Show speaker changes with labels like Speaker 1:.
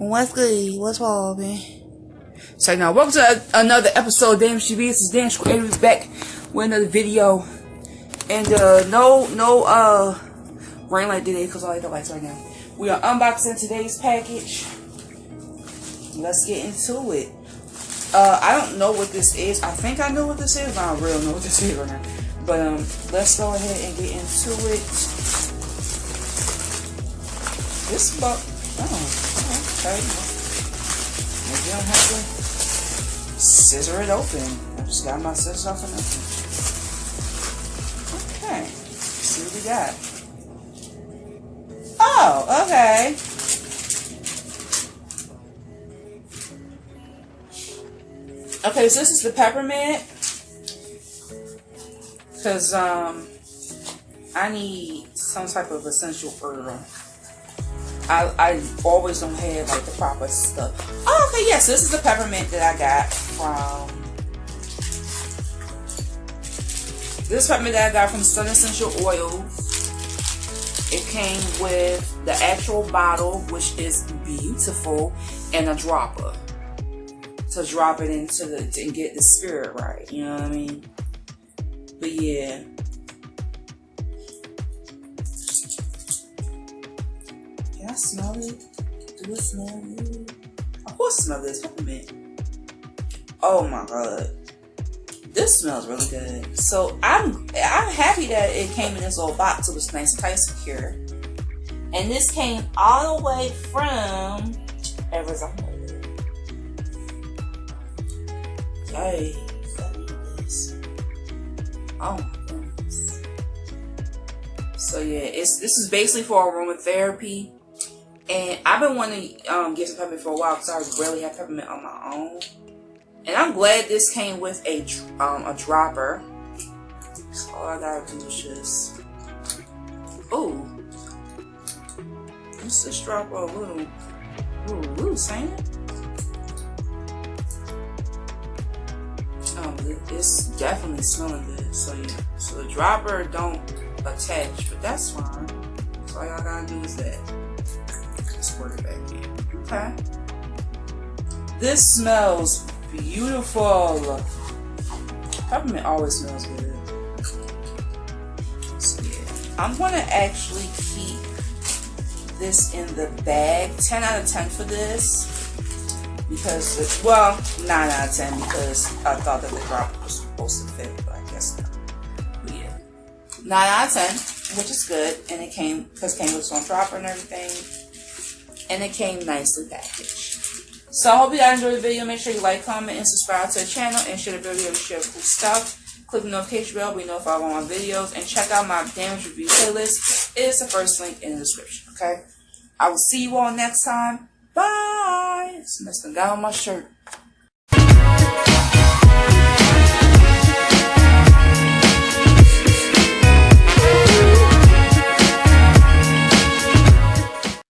Speaker 1: What's good? What's poppin'? So now, welcome to another episode of Damn TV. This is Dan Square back with another video. And no ring light today because I like the lights right now. We are unboxing today's package. Let's get into it. I don't know what this is. I think I know what this is, but I don't really know what this is right now. But let's go ahead and get into it. This book. Oh, okay. Maybe I don't have to scissor it open. I just got my scissors off and open. Okay. Let's see what we got. Oh, okay. Okay, so this is the peppermint. Because I need some type of essential oil. I always don't have like the proper stuff. Oh, okay, yes, this is the peppermint that I got from Sun Essential Oils. It came with the actual bottle, which is beautiful, and a dropper to drop it into and get the spirit right. You know what I mean? But yeah. Can I smell it? Do it smell good? Of course, smell this peppermint. Oh my god, this smells really good. So I'm happy that it came in this little box. It was nice and tight, secure. And this came all the way from Arizona. Yay! Oh my goodness. So yeah, this is basically for aromatherapy. And I've been wanting to get some peppermint for a while because I rarely have peppermint on my own. And I'm glad this came with a dropper. So all I gotta do is just... Ooh. Let's just drop a little loose, ain't it? It's definitely smelling good. So yeah. So the dropper don't attach, but that's fine. So all y'all gotta do is that. Squirt it back in. Okay. This smells beautiful. Peppermint always smells good. So yeah. I'm gonna actually keep this in the bag. 10 out of 10 for this. Because, well, 9 out of 10 because I thought that the dropper was supposed to fit, but I guess not. But yeah. 9 out of 10, which is good. And it came with some dropper and everything. And it came nicely packaged. So I hope you guys enjoyed the video. Make sure you like, comment, and subscribe to the channel. And share the video to share cool stuff. Click the notification bell. We notify all my videos. And check out my damage review playlist. It's the first link in the description. Okay? I will see you all next time. Bye! It's messing down my shirt.